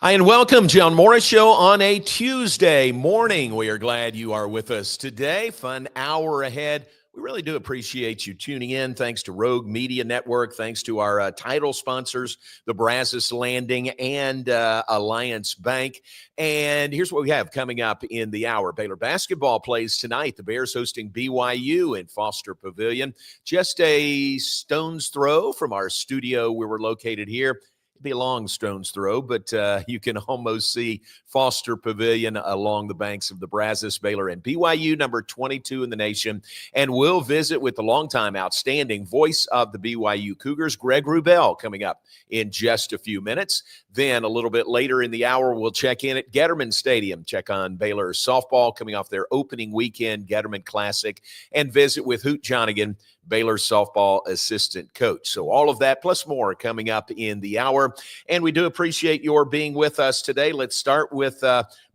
Hi, and welcome, John Morris Show on a Tuesday morning. We are glad you are with us today. Fun hour ahead. We really do appreciate you tuning in. Thanks to Rogue Media Network. Thanks to our title sponsors, the Brazos Landing and Alliance Bank. And here's what we have coming up in the hour. Baylor basketball plays tonight. The Bears hosting BYU in Foster Pavilion. Just a stone's throw from our studio where we're located here. Be a long stone's throw, but you can almost see Foster Pavilion along the banks of the Brazos, Baylor, and BYU, number 22 in the nation. And we'll visit with the longtime outstanding voice of the BYU Cougars, Greg Wrubell, coming up in just a few minutes. Then a little bit later in the hour, we'll check in at Getterman Stadium, check on Baylor softball coming off their opening weekend Getterman Classic, and visit with Hoot Jonigan, Baylor softball assistant coach. So all of that plus more coming up in the hour. And we do appreciate your being with us today. Let's start with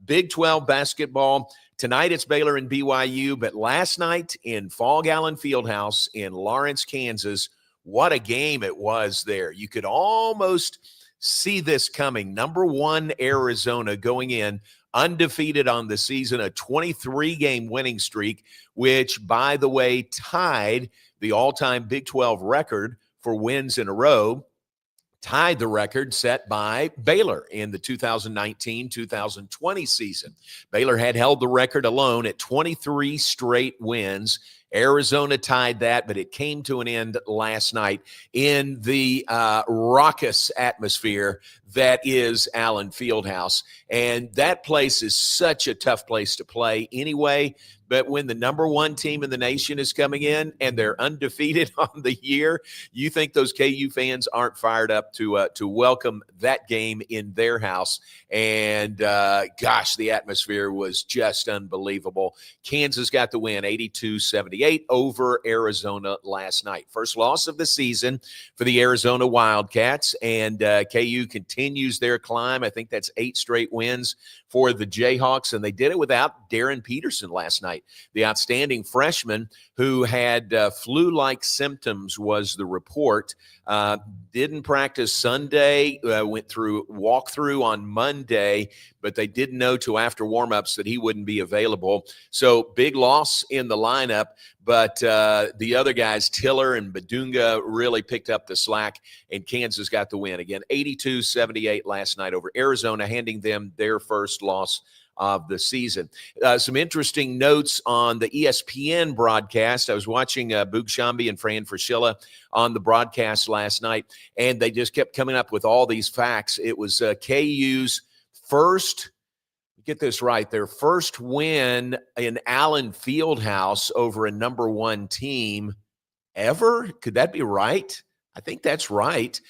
Big 12 basketball. Tonight it's Baylor and BYU, but last night in Fall Allen Fieldhouse in Lawrence, Kansas, what a game it was there. You could almost see this coming. Number one, Arizona going in undefeated on the season, a 23-game winning streak, which, by the way, tied the all-time Big 12 record for wins in a row, tied the record set by Baylor in the 2019-2020 season. Baylor had held the record alone at 23 straight wins. Arizona tied that, but it came to an end last night in the raucous atmosphere that is Allen Fieldhouse. And that place is such a tough place to play anyway. But when the number one team in the nation is coming in and they're undefeated on the year, you think those KU fans aren't fired up to welcome that game in their house. And gosh, the atmosphere was just unbelievable. Kansas got the win 82-78 over Arizona last night. First loss of the season for the Arizona Wildcats, and KU continues their climb. I think that's 8 straight wins for the Jayhawks, and they did it without Darren Peterson last night, the outstanding freshman who had flu-like symptoms was the report. Didn't practice Sunday, went through walkthrough on Monday, but they didn't know till after warmups that he wouldn't be available. So big loss in the lineup, but the other guys, Tiller and Badunga, really picked up the slack, and Kansas got the win. Again, 82-78 last night over Arizona, handing them their first loss of the season. Some interesting notes on the ESPN broadcast. I was watching Boog Shambi and Fran Fraschilla on the broadcast last night, and they just kept coming up with all these facts. It was KU's first, get this right, their first win in Allen Fieldhouse over a number one team ever. Could that be right? I think that's right.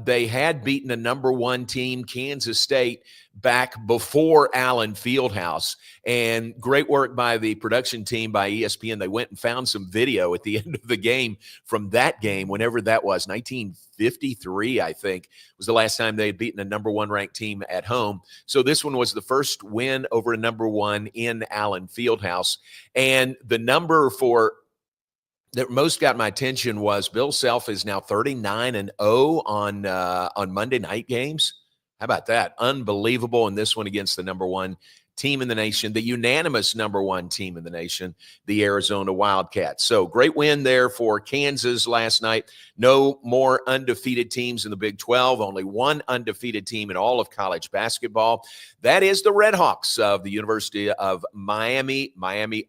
They had beaten a number one team, Kansas State, back before Allen Fieldhouse. And great work by the production team by ESPN. They went and found some video at the end of the game from that game, whenever that was, 1953, I think, was the last time they had beaten a number one ranked team at home. So this one was the first win over a number one in Allen Fieldhouse. And the number for that most got my attention was Bill Self is now 39-0 on Monday night games. How about that? Unbelievable. And this one against the number one team in the nation, the unanimous number one team in the nation, the Arizona Wildcats. So great win there for Kansas last night. No more undefeated teams in the Big 12, only one undefeated team in all of college basketball. That is the Red Hawks of the University of Miami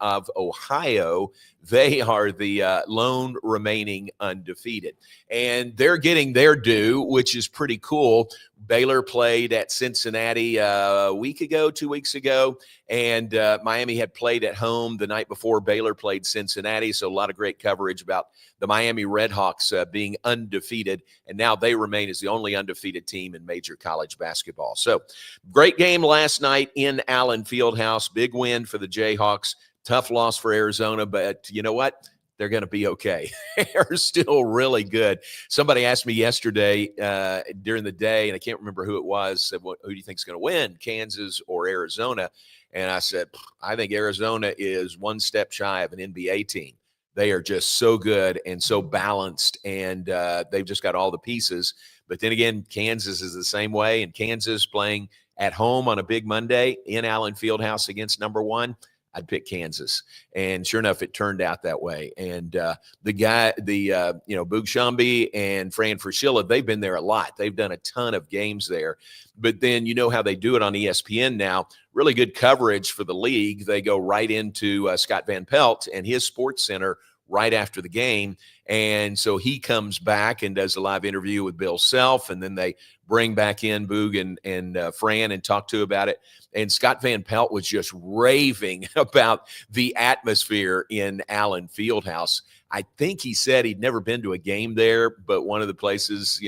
of Ohio. They are the lone remaining undefeated. And they're getting their due, which is pretty cool. Baylor played at Cincinnati a week ago, 2 weeks ago, and Miami had played at home the night before Baylor played Cincinnati, so a lot of great coverage about the Miami Redhawks being undefeated, and now they remain as the only undefeated team in major college basketball. So great game last night in Allen Fieldhouse, big win for the Jayhawks, tough loss for Arizona, but you know what? They're going to be okay. They're still really good. Somebody asked me yesterday during the day, and I can't remember who it was, said, who do you think is going to win, Kansas or Arizona? And I said, I think Arizona is one step shy of an NBA team. They are just so good and so balanced, and they've just got all the pieces. But then again, Kansas is the same way, and Kansas playing at home on a big Monday in Allen Fieldhouse against number one, I'd pick Kansas. And sure enough, it turned out that way. And Boog Shambi and Fran Fraschilla, they've been there a lot. They've done a ton of games there. But then you know how they do it on ESPN now. Really good coverage for the league. They go right into Scott Van Pelt and his sports center right after the game. And so he comes back and does a live interview with Bill Self, and then they bring back in Boog and Fran and talk to about it. And Scott Van Pelt was just raving about the atmosphere in Allen Fieldhouse. I think he said he'd never been to a game there, but one of the places,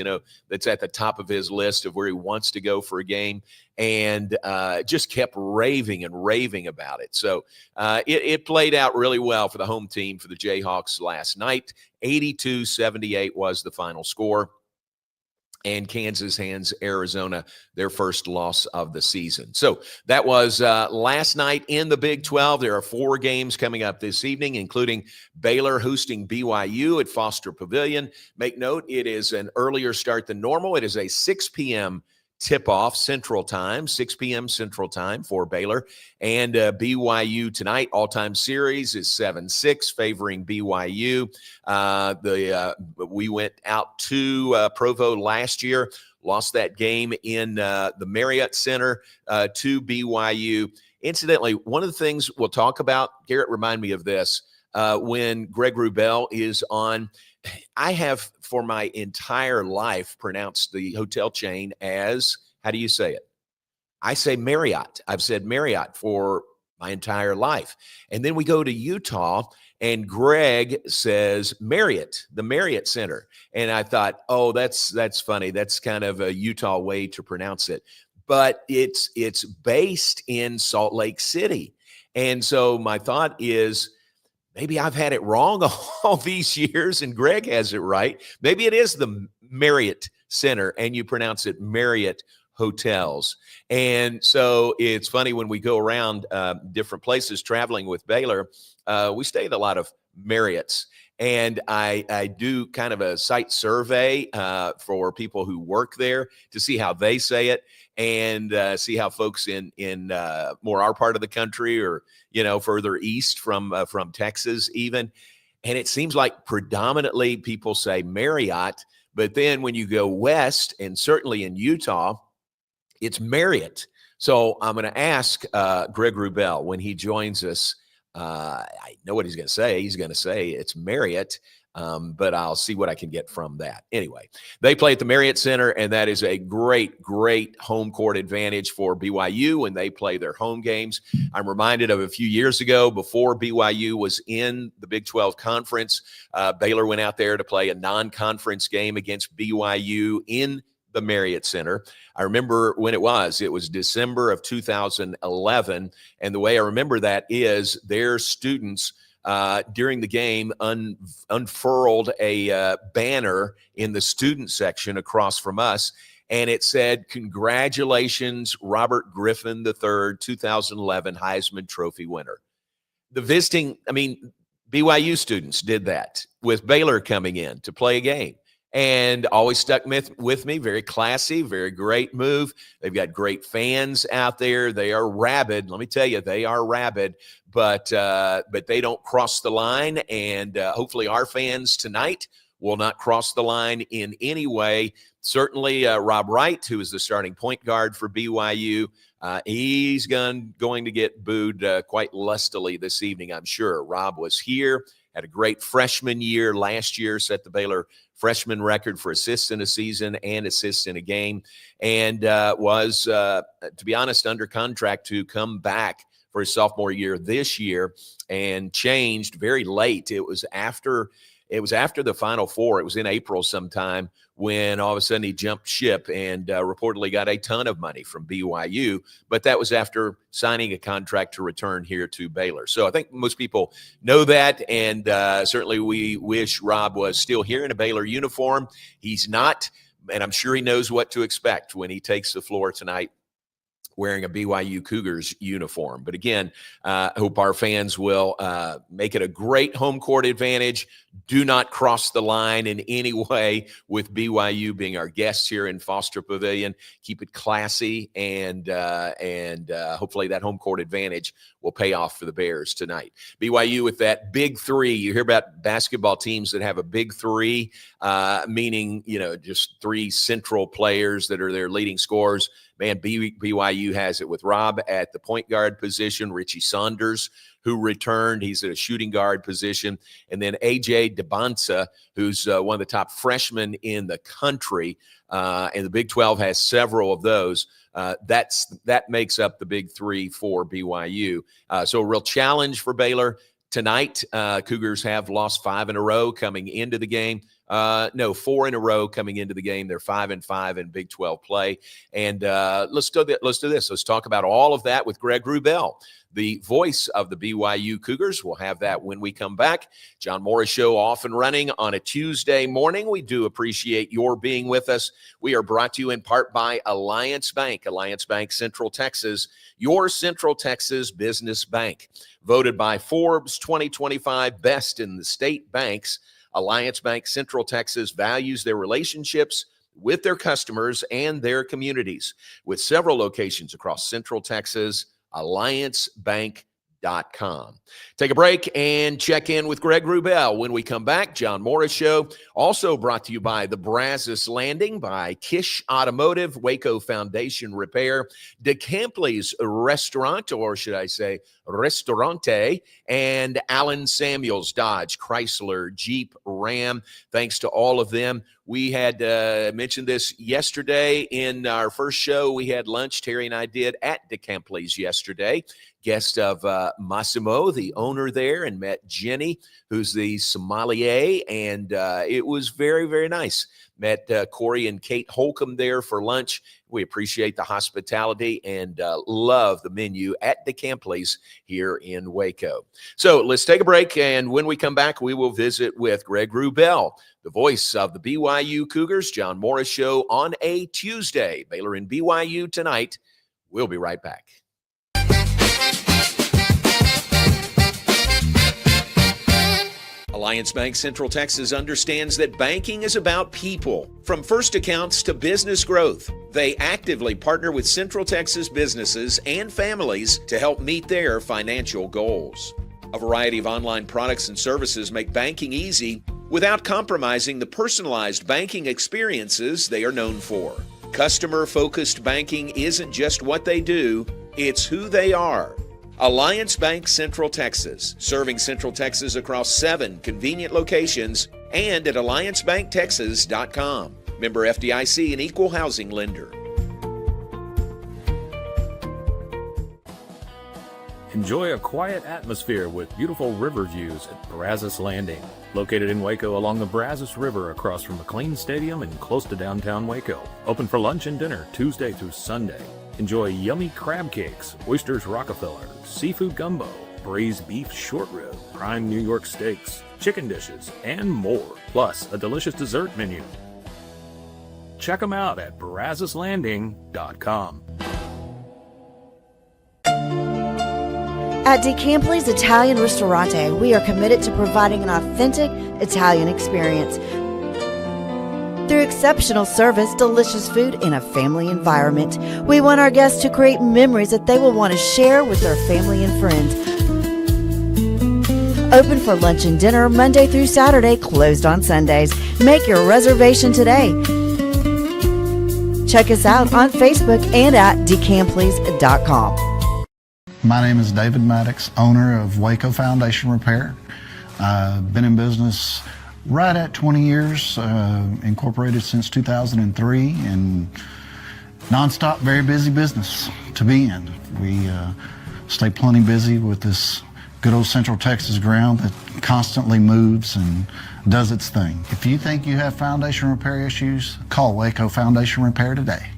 that's at the top of his list of where he wants to go for a game, and just kept raving about it. So it played out really well for the home team for the Jayhawks last night. 82-78 was the final score. And Kansas hands Arizona their first loss of the season. So that was last night in the Big 12. There are 4 games coming up this evening, including Baylor hosting BYU at Foster Pavilion. Make note, it is an earlier start than normal. It is a 6 p.m. tip-off Central Time, 6 p.m. Central Time for Baylor. And BYU tonight, all-time series is 7-6, favoring BYU. We went out to Provo last year, lost that game in the Marriott Center to BYU. Incidentally, one of the things we'll talk about, Garrett, remind me of this, when Greg Wrubell is on, I have for my entire life pronounced the hotel chain as, how do you say it? I say Marriott. I've said Marriott for my entire life. And then we go to Utah and Greg says Marriott, the Marriott Center. And I thought, oh, that's funny. That's kind of a Utah way to pronounce it. But it's based in Salt Lake City. And so my thought is, maybe I've had it wrong all these years and Greg has it right. Maybe it is the Marriott Center and you pronounce it Marriott Hotels. And so it's funny when we go around different places traveling with Baylor, we stay at a lot of Marriotts. And I do kind of a site survey for people who work there to see how they say it and see how folks in more our part of the country or, further east from Texas even. And it seems like predominantly people say Marriott, but then when you go west and certainly in Utah, it's Marriott. So I'm going to ask Greg Wrubell when he joins us. I know what he's going to say. He's going to say it's Marriott, but I'll see what I can get from that. Anyway, they play at the Marriott Center, and that is a great, great home court advantage for BYU when they play their home games. I'm reminded of a few years ago before BYU was in the Big 12 Conference. Baylor went out there to play a non-conference game against BYU in the Marriott Center. I remember when it was December of 2011. And the way I remember that is their students during the game unfurled a banner in the student section across from us. And it said, "Congratulations, Robert Griffin III, 2011 Heisman Trophy winner." The BYU students did that with Baylor coming in to play a game. And always stuck with me. Very classy, very great move. They've got great fans out there. They are rabid. Let me tell you, they are rabid, but they don't cross the line. And hopefully our fans tonight will not cross the line in any way. Certainly Rob Wright, who is the starting point guard for BYU, he's going to get booed quite lustily this evening, I'm sure. Rob was here, had a great freshman year last year, set the Baylor freshman record for assists in a season and assists in a game, and was, to be honest, under contract to come back for his sophomore year this year, and changed very late. It was after the Final Four. It was in April sometime when all of a sudden he jumped ship and reportedly got a ton of money from BYU. But that was after signing a contract to return here to Baylor. So I think most people know that. And certainly we wish Rob was still here in a Baylor uniform. He's not. And I'm sure he knows what to expect when he takes the floor tonight wearing a BYU Cougars uniform. But again, I hope our fans will make it a great home court advantage. Do not cross the line in any way with BYU being our guests here in Foster Pavilion. Keep it classy, and hopefully that home court advantage will pay off for the Bears tonight. BYU with that big three. You hear about basketball teams that have a big three, meaning, just three central players that are their leading scorers. Man, BYU has it with Rob at the point guard position, Richie Saunders, who returned. He's at a shooting guard position. And then A.J. DeBonsa, who's one of the top freshmen in the country. And the Big 12 has several of those. That makes up the big three for BYU. So a real challenge for Baylor tonight. Cougars have lost 5 in a row coming into the game. 4 in a row coming into the game. They're 5-5 in Big 12 play. And let's do this. Let's talk about all of that with Greg Wrubell, the voice of the BYU Cougars. We'll have that when we come back. John Morris Show off and running on a Tuesday morning. We do appreciate your being with us. We are brought to you in part by Alliance Bank. Alliance Bank Central Texas, your Central Texas business bank. Voted by Forbes 2025 Best in the State Banks, Alliance Bank Central Texas values their relationships with their customers and their communities. With several locations across Central Texas, alliancebank.com. Take a break and check in with Greg Wrubell. When we come back, John Morris Show, also brought to you by the Brazos Landing, by Kish Automotive, Waco Foundation Repair, DeCampley's Restaurant, or should I say Restaurante, and Allen Samuels Dodge, Chrysler, Jeep, Ram. Thanks to all of them. We had mentioned this yesterday in our first show. We had lunch, Terry and I did, at DeCampley's yesterday. Guest of Massimo, the owner there, and met Jenny, who's the sommelier, and it was very, very nice. Met Corey and Kate Holcomb there for lunch. We appreciate the hospitality and love the menu at DeCampley's here in Waco. So let's take a break, and when we come back, we will visit with Greg Wrubell, the voice of the BYU Cougars. John Morris Show on a Tuesday. Baylor and BYU tonight. We'll be right back. Alliance Bank Central Texas understands that banking is about people. From first accounts to business growth, they actively partner with Central Texas businesses and families to help meet their financial goals. A variety of online products and services make banking easy without compromising the personalized banking experiences they are known for. Customer-focused banking isn't just what they do, it's who they are. Alliance Bank Central Texas, serving Central Texas across 7 convenient locations and at alliancebanktexas.com. Member FDIC, an equal housing lender. Enjoy a quiet atmosphere with beautiful river views at Brazos Landing. Located in Waco along the Brazos River across from McLean Stadium and close to downtown Waco. Open for lunch and dinner Tuesday through Sunday. Enjoy yummy crab cakes, oysters Rockefeller, seafood gumbo, braised beef short rib, prime New York steaks, chicken dishes, and more. Plus a delicious dessert menu. Check them out at brazoslanding.com. At DeCampley's Italian Ristorante, we are committed to providing an authentic Italian experience. Through exceptional service, delicious food, and a family environment, we want our guests to create memories that they will want to share with their family and friends. Open for lunch and dinner Monday through Saturday, closed on Sundays. Make your reservation today. Check us out on Facebook and at DeCampley's.com. My name is David Maddox, owner of Waco Foundation Repair. I've been in business right at 20 years, incorporated since 2003, and nonstop, very busy business to be in. We stay plenty busy with this good old Central Texas ground that constantly moves and does its thing. If you think you have foundation repair issues, call Waco Foundation Repair today.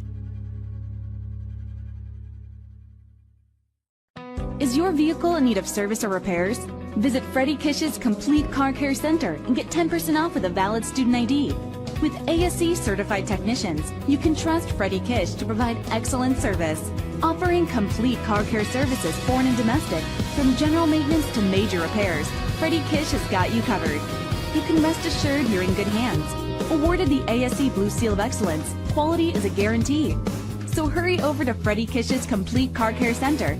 Is your vehicle in need of service or repairs? Visit Freddie Kish's Complete Car Care Center and get 10% off with a valid student ID. With ASE certified technicians, you can trust Freddie Kish to provide excellent service. Offering complete car care services, foreign and domestic, from general maintenance to major repairs, Freddie Kish has got you covered. You can rest assured you're in good hands. Awarded the ASC Blue Seal of Excellence, quality is a guarantee. So hurry over to Freddie Kish's Complete Car Care Center.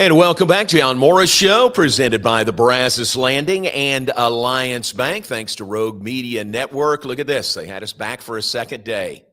And welcome back to the Alan Morris Show, presented by the Brazos Landing and Alliance Bank. Thanks to Rogue Media Network. Look at this. They had us back for a second day.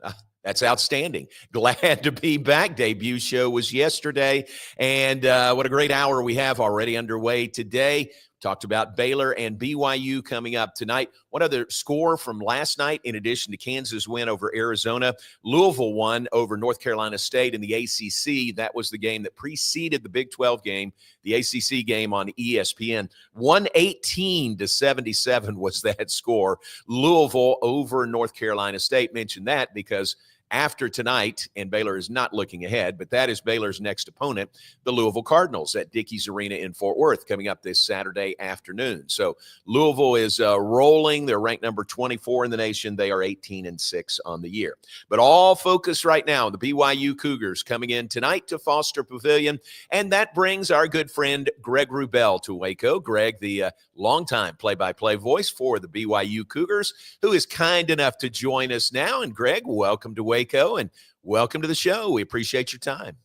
That's outstanding. Glad to be back. Debut show was yesterday. And what a great hour we have already underway today. Talked about Baylor and BYU coming up tonight. One other score from last night, in addition to Kansas' win over Arizona, Louisville won over North Carolina State in the ACC. That was the game that preceded the Big 12 game, the ACC game on ESPN. 118-77 was that score. Louisville over North Carolina State. Mentioned that because after tonight, and Baylor is not looking ahead, but that is Baylor's next opponent, the Louisville Cardinals at Dickies Arena in Fort Worth, coming up this Saturday afternoon. So Louisville is rolling. They're ranked number 24 in the nation. They are 18-6 on the year. But all focus right now, the BYU Cougars coming in tonight to Foster Pavilion, and that brings our good friend Greg Wrubell to Waco. Greg, the longtime play-by-play voice for the BYU Cougars, who is kind enough to join us now. And Greg, welcome to Waco and welcome to the show. We appreciate your time.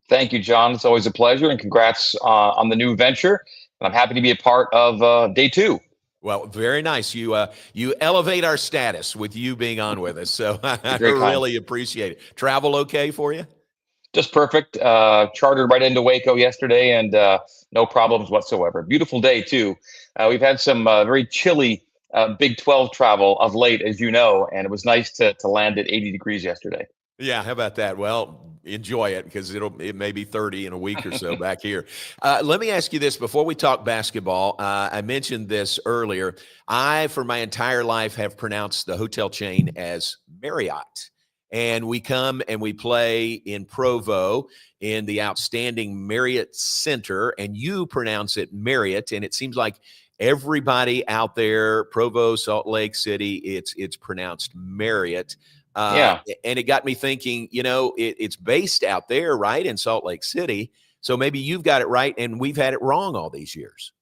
Thank you, John. It's always a pleasure, and congrats on the new venture. I'm happy to be a part of day two. Well, very nice. You elevate our status with you being on with us, so I really appreciate it. Travel okay for you? Just perfect. Chartered right into Waco yesterday, and no problems whatsoever. Beautiful day, too. We've had some very chilly Big 12 travel of late, as you know, and it was nice to land at 80 degrees yesterday. Yeah, how about that? Well, enjoy it because it may be 30 in a week or so back here. Let me ask you this before we talk basketball. I mentioned this earlier. I, for my entire life, have pronounced the hotel chain as Marriott. And we come and we play in Provo in the outstanding Marriott Center, and you pronounce it Marriott, and it seems like everybody out there, Provo, Salt Lake City, it's pronounced Marriott. Yeah. And it got me thinking, it's based out there, right, in Salt Lake City. So maybe you've got it right, and we've had it wrong all these years.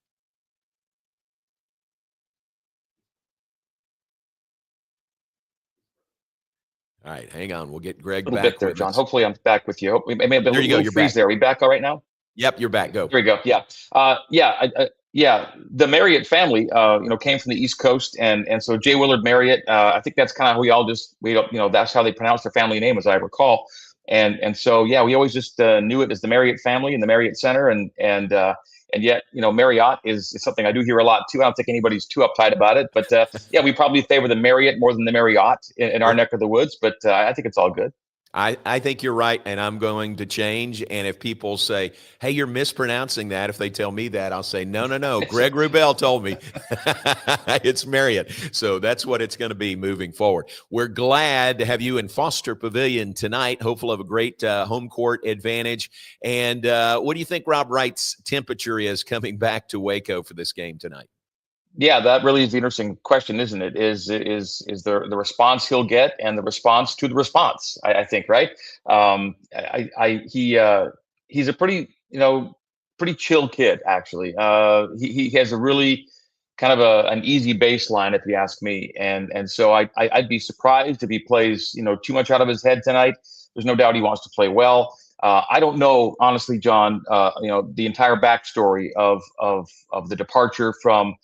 All right, hang on. We'll get Greg back bit there, John. Hopefully I'm back with you. We may have been there. You go. You're freeze back. There. Are we back all right now? Yep, you're back. Go. There we go. Yeah. Yeah. The Marriott family, came from the East Coast, and so J. Willard Marriott. I think that's kind of how that's how they pronounce their family name, as I recall. And so yeah, we always just knew it as the Marriott family and the Marriott Center, and yet Marriott is something I do hear a lot too. I don't think anybody's too uptight about it, but yeah, we probably favor the Marriott more than the Marriott in our neck of the woods. But I think it's all good. I think you're right, and I'm going to change. And if people say, hey, you're mispronouncing that, if they tell me that, I'll say, no. Greg Wrubell told me it's Marriott. So that's what it's going to be moving forward. We're glad to have you in Foster Pavilion tonight. Hopeful of a great home court advantage. And what do you think Rob Wright's temperature is coming back to Waco for this game tonight? Yeah, that really is the interesting question, isn't it? Is the response he'll get and the response to the response? I think, right? He's a pretty chill kid, actually. He has a really kind of an easy baseline, if you ask me, and so I'd be surprised if he plays too much out of his head tonight. There's no doubt he wants to play well. I don't know, honestly, John. The entire backstory of the departure from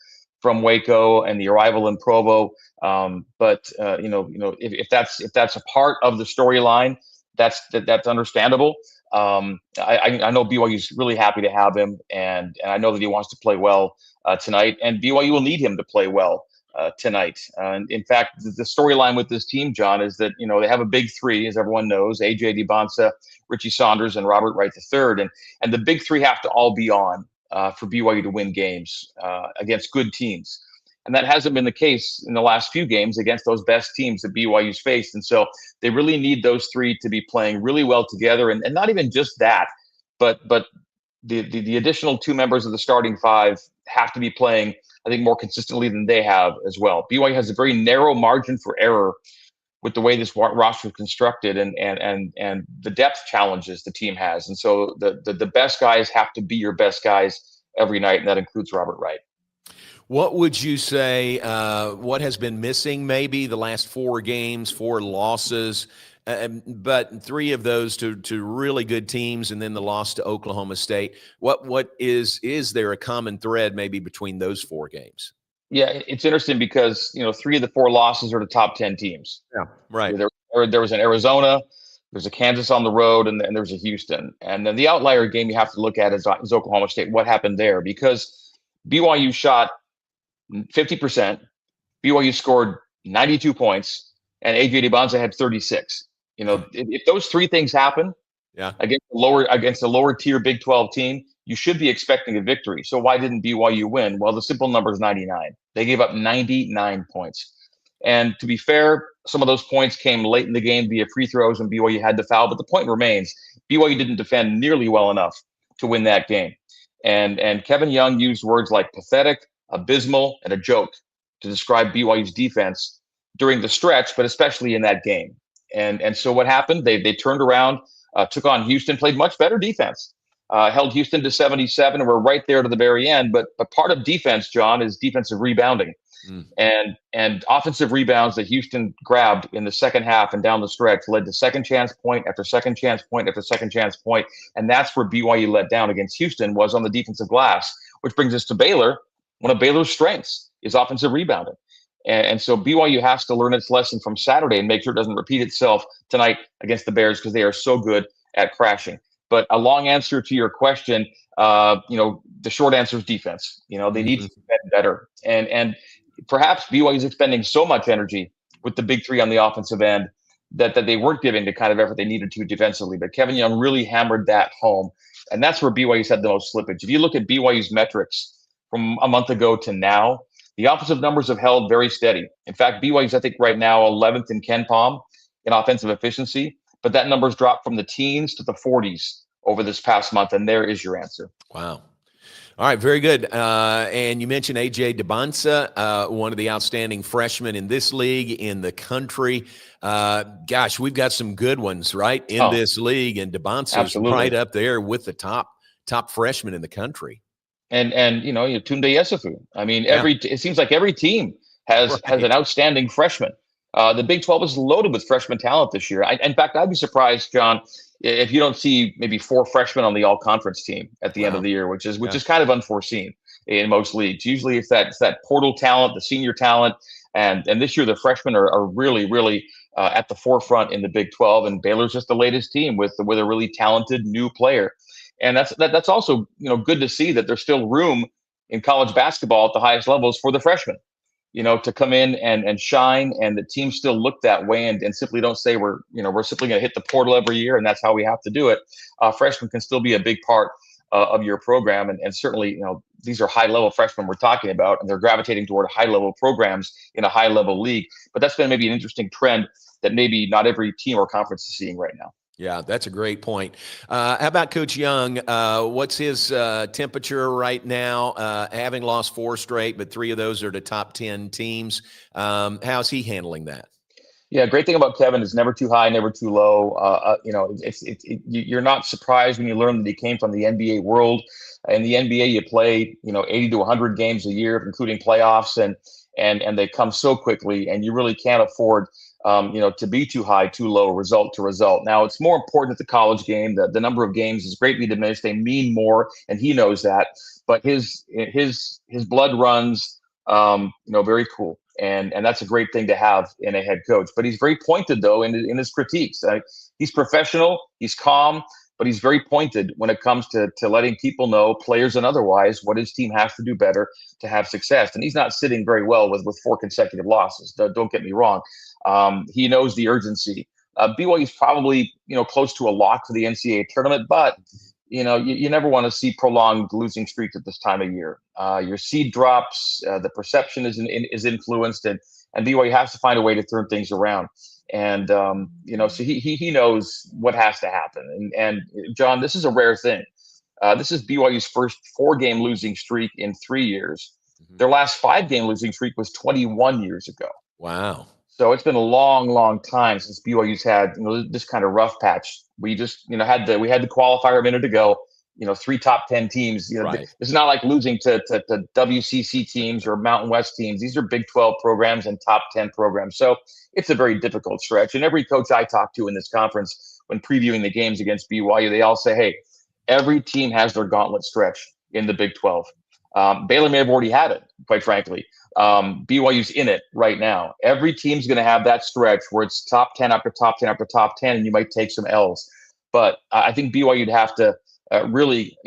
Waco and the arrival in Provo. But if that's a part of the storyline, that's understandable. I know BYU's really happy to have him, and I know that he wants to play well tonight, and BYU will need him to play well tonight. And in fact, the storyline with this team, John, is that they have a big three, as everyone knows: AJ DeBonsa, Richie Saunders, and Robert Wright III. And the big three have to all be on for BYU to win games against good teams. And that hasn't been the case in the last few games against those best teams that BYU's faced. And so they really need those three to be playing really well together. And not even just that, but the additional two members of the starting five have to be playing, I think, more consistently than they have as well. BYU has a very narrow margin for error with the way this roster is constructed and the depth challenges the team has. And so the best guys have to be your best guys every night, and that includes Robert Wright. What would you say, what has been missing maybe the last 4 games, 4 losses, but 3 of those to really good teams and then the loss to Oklahoma State? What is there a common thread maybe between those 4 games? Yeah, it's interesting because, 3 of the 4 losses are to top 10 teams. Yeah, right. There was an Arizona, there's a Kansas on the road, and there's a Houston. And then the outlier game you have to look at is Oklahoma State. What happened there? Because BYU shot 50%, BYU scored 92 points, and AJ DeBonza had 36. If those 3 things happen against a lower tier Big 12 team, you should be expecting a victory. So why didn't BYU win? Well, the simple number is 99. They gave up 99 points. And to be fair, some of those points came late in the game via free throws and BYU had to foul. But the point remains, BYU didn't defend nearly well enough to win that game. And Kevin Young used words like pathetic, abysmal, and a joke to describe BYU's defense during the stretch, but especially in that game. And so what happened? They turned around, took on Houston, played much better defense, held Houston to 77, and were right there to the very end. But part of defense, John, is defensive rebounding. And offensive rebounds that Houston grabbed in the second half and down the stretch led to second chance point after second chance point after second chance point. And that's where BYU let down against Houston, was on the defensive glass, which brings us to Baylor. One of Baylor's strengths is offensive rebounding. And so BYU has to learn its lesson from Saturday and make sure it doesn't repeat itself tonight against the Bears, because they are so good at crashing. But a long answer to your question, the short answer is defense. They need to defend better. And perhaps BYU is expending so much energy with the big 3 on the offensive end that they weren't giving the kind of effort they needed to defensively. But Kevin Young really hammered that home. And that's where BYU's had the most slippage. If you look at BYU's metrics from a month ago to now, the offensive numbers have held very steady. In fact, BYU's, I think, right now 11th in KenPom in offensive efficiency, but that number's dropped from the teens to the 40s over this past month, and there is your answer. Wow. All right, very good. And you mentioned AJ DeBonza, one of the outstanding freshmen in this league, in the country. Gosh, we've got some good ones, right, in this league, and DeBonza is right up there with the top freshmen in the country. And Tunde Yesufu. I mean, it seems like every team has an outstanding freshman. The Big 12 is loaded with freshman talent this year. In fact, I'd be surprised, John, if you don't see maybe 4 freshmen on the all-conference team at the end of the year, which is kind of unforeseen in most leagues. Usually it's that portal talent, the senior talent, and this year the freshmen are really, really at the forefront in the Big 12, and Baylor's just the latest team with a really talented new player. And that's also good to see that there's still room in college basketball at the highest levels for the freshmen, to come in and shine, and the teams still look that way and simply don't say we're simply going to hit the portal every year and that's how we have to do it. Freshmen can still be a big part of your program, and certainly these are high level freshmen we're talking about, and they're gravitating toward high level programs in a high level league. But that's been maybe an interesting trend that maybe not every team or conference is seeing right now. Yeah, that's a great point. How about Coach Young? What's his temperature right now? Having lost 4 straight, but 3 of those are to top 10 teams. How's he handling that? Yeah, great thing about Kevin is never too high, never too low. You're not surprised when you learn that he came from the NBA world. In the NBA, you play 80 to 100 games a year, including playoffs, and they come so quickly, and you really can't afford to be too high, too low, result to result. Now, it's more important at the college game. The number of games is greatly diminished. They mean more, and he knows that. But his blood runs, very cool. And that's a great thing to have in a head coach. But he's very pointed, though, in his critiques. He's professional, he's calm, but he's very pointed when it comes to letting people know, players and otherwise, what his team has to do better to have success. And he's not sitting very well with 4 consecutive losses. Don't get me wrong. He knows the urgency. BYU is probably close to a lock for the NCAA tournament, but you never want to see prolonged losing streaks at this time of year. Your seed drops, the perception is influenced, and BYU has to find a way to turn things around. And so he knows what has to happen. And John, this is a rare thing. This is BYU's first 4-game losing streak in 3 years. Mm-hmm. Their last 5-game losing streak was 21 years ago. Wow. So it's been a long, long time since BYU's had this kind of rough patch. We just we had the qualifier a minute ago. 3 top 10 teams. Right. It's not like losing to WCC teams or Mountain West teams. These are Big 12 programs and top 10 programs. So it's a very difficult stretch. And every coach I talk to in this conference, when previewing the games against BYU, they all say, hey, every team has their gauntlet stretch in the Big 12. Baylor may have already had it, quite frankly. BYU's in it right now. Every team's going to have that stretch where it's top 10 after top 10 after top 10, and you might take some L's. But I think BYU'd have to really,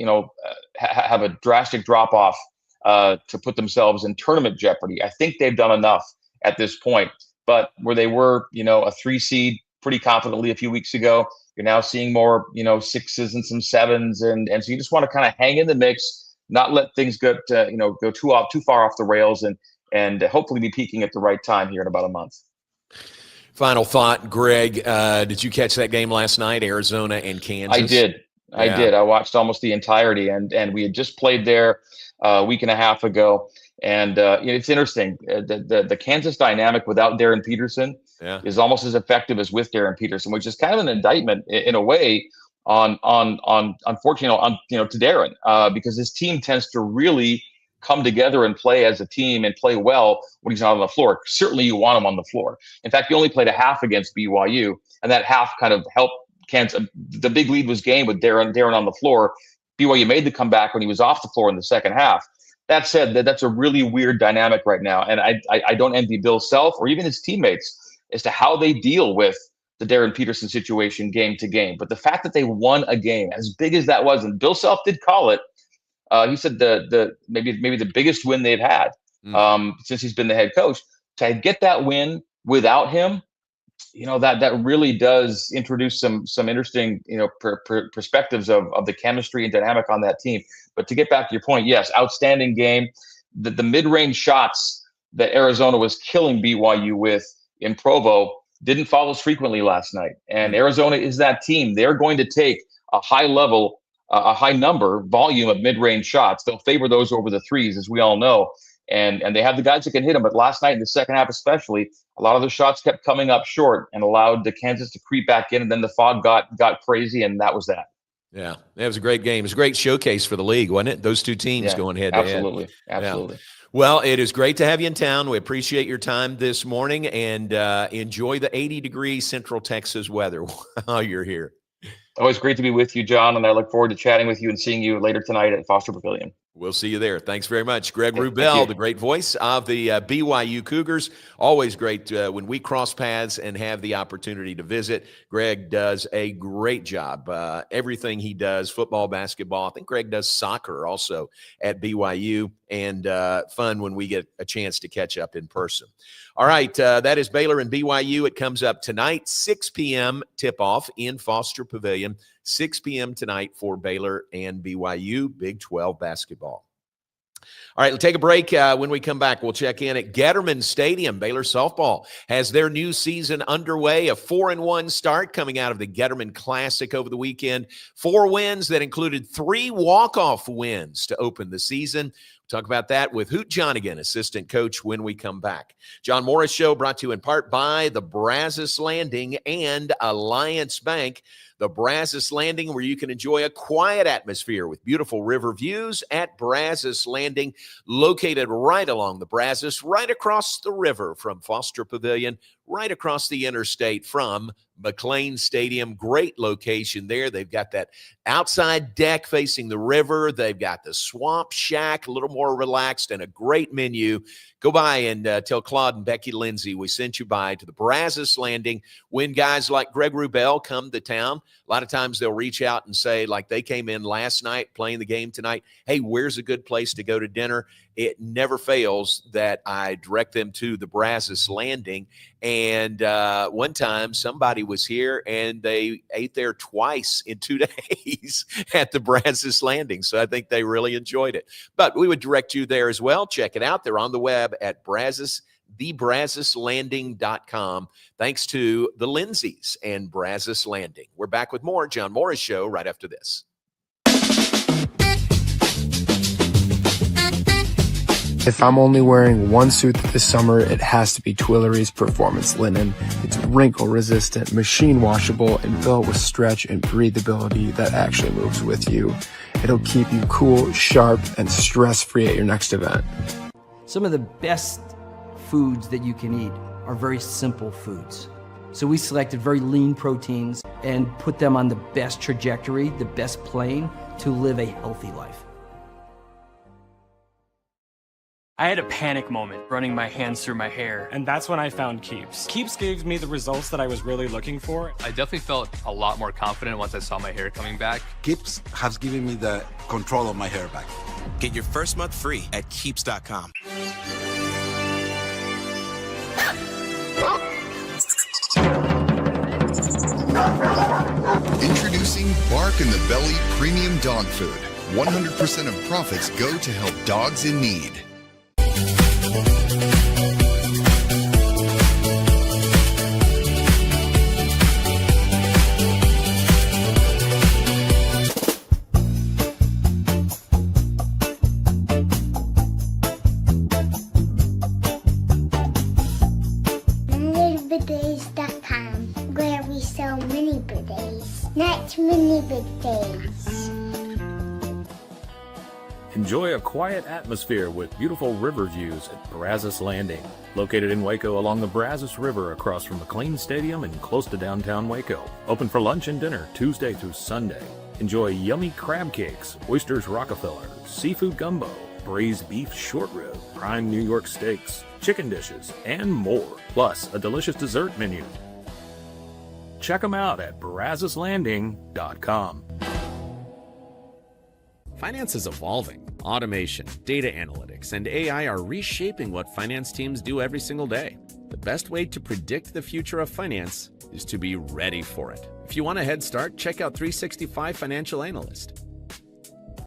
have a drastic drop off to put themselves in tournament jeopardy. I think they've done enough at this point. But where they were, a 3 seed pretty confidently a few weeks ago, you're now seeing more, 6s and some 7s, and so you just want to kind of hang in the mix, not let things go too far off the rails, and hopefully be peaking at the right time here in about a month. Final thought, Greg. Did you catch that game last night, Arizona and Kansas? I did. I watched almost the entirety, and we had just played there a week and a half ago. And it's interesting. The Kansas dynamic without Darren Peterson is almost as effective as with Darren Peterson, which is kind of an indictment in a way on unfortunately to Darren, because his team tends to really come together and play as a team and play well when he's not on the floor. Certainly you want him on the floor. In fact, he only played a half against BYU, and that half kind of helped Kansas. The big lead was gained with Darren on the floor. BYU made the comeback when he was off the floor in the second half. That said, that's a really weird dynamic right now, and I don't envy Bill Self or even his teammates as to how they deal with the Darren Peterson situation game to game. But the fact that they won a game, as big as that was, and Bill Self did call it, he said maybe the biggest win they've had since he's been the head coach. To get that win without him, that really does introduce some interesting perspectives of the chemistry and dynamic on that team. But to get back to your point, yes, outstanding game. The mid-range shots that Arizona was killing BYU with in Provo didn't fall as frequently last night. And Arizona is that team. They're going to take a high level, a high volume of mid-range shots. They'll favor those over the threes, as we all know. And they have the guys that can hit them. But last night in the second half especially, a lot of the shots kept coming up short and allowed the Kansas to creep back in. And then the fog got crazy, and that was that. Yeah, it was a great game. It was a great showcase for the league, wasn't it? Those two teams going head to head. Absolutely. Yeah. Well, it is great to have you in town. We appreciate your time this morning, and enjoy the 80-degree Central Texas weather while you're here. Always great to be with you, John, and I look forward to chatting with you and seeing you later tonight at Foster Pavilion. We'll see you there. Thanks very much. Greg Wrubell, the great voice of the BYU Cougars. Always great when we cross paths and have the opportunity to visit. Greg does a great job. Everything he does, football, basketball. I think Greg does soccer also at BYU, and fun when we get a chance to catch up in person. All right, that is Baylor and BYU. It comes up tonight, 6 p.m. tip-off in Foster Pavilion. 6 p.m. tonight for Baylor and BYU, Big 12 basketball. All right, we'll take a break. When we come back, we'll check in at Getterman Stadium. Baylor softball has their new season underway, a 4-1 start coming out of the Getterman Classic over the weekend. 4 wins that included 3 walk-off wins to open the season. We'll talk about that with Hoot Johnigan, assistant coach, when we come back. John Morris Show brought to you in part by the Brazos Landing and Alliance Bank. The Brazos Landing, where you can enjoy a quiet atmosphere with beautiful river views at Brazos Landing, located right along the Brazos, right across the river from Foster Pavilion, right across the interstate from McLean Stadium. Great location there. They've got that outside deck facing the river. They've got the Swamp Shack, a little more relaxed, and a great menu. Go by and tell Claude and Becky Lindsay we sent you by to the Brazos Landing. When guys like Greg Wrubell come to town, a lot of times they'll reach out and say, like they came in last night playing the game tonight, hey, where's a good place to go to dinner? it never fails that I direct them to the Brazos Landing. And one time somebody was here and they ate there twice in 2 days at the Brazos Landing. So I think they really enjoyed it. But we would direct you there as well. Check it out. They're on the web at thebrazoslanding.com. Thanks to the Lindsays and Brazos Landing. We're back with more John Morris Show right after this. If I'm only wearing one suit this summer, it has to be Tuileries Performance Linen. It's wrinkle resistant, machine washable, and built with stretch and breathability that actually moves with you. It'll keep you cool, sharp, and stress-free at your next event. Some of the best foods that you can eat are very simple foods. So we selected very lean proteins and put them on the best trajectory, the best plane to live a healthy life. I had a panic moment running my hands through my hair, and that's when I found Keeps. Keeps gave me the results that I was really looking for. I definitely felt a lot more confident once I saw my hair coming back. Keeps has given me the control of my hair back. Get your first month free at Keeps.com. Introducing Bark in the Belly Premium Dog Food. 100% of profits go to help dogs in need. Bidets.com, where we sell mini bidets, not mini bidets. Enjoy a quiet atmosphere with beautiful river views at Brazos Landing. Located in Waco along the Brazos River across from McLean Stadium and close to downtown Waco. Open for lunch and dinner Tuesday through Sunday. Enjoy yummy crab cakes, oysters Rockefeller, seafood gumbo, braised beef short rib, prime New York steaks, chicken dishes, and more. Plus a delicious dessert menu. Check them out at brazoslanding.com. Finance is evolving. Automation, data analytics, and AI are reshaping what finance teams do every single day. The best way to predict the future of finance is to be ready for it. If you want a head start, check out 365 Financial Analyst.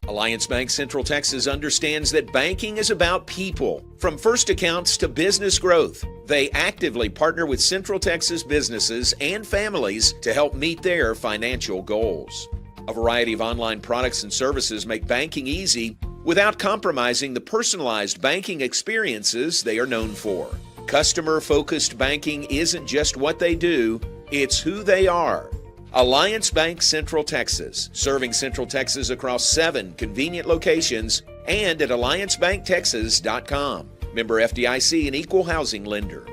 Alliance Bank Central Texas understands that banking is about people, from first accounts to business growth. They actively partner with Central Texas businesses and families to help meet their financial goals. A variety of online products and services make banking easy without compromising the personalized banking experiences they are known for. Customer-focused banking isn't just what they do, it's who they are. Alliance Bank Central Texas, serving Central Texas across 7 convenient locations and at alliancebanktexas.com. Member FDIC, an equal housing lender.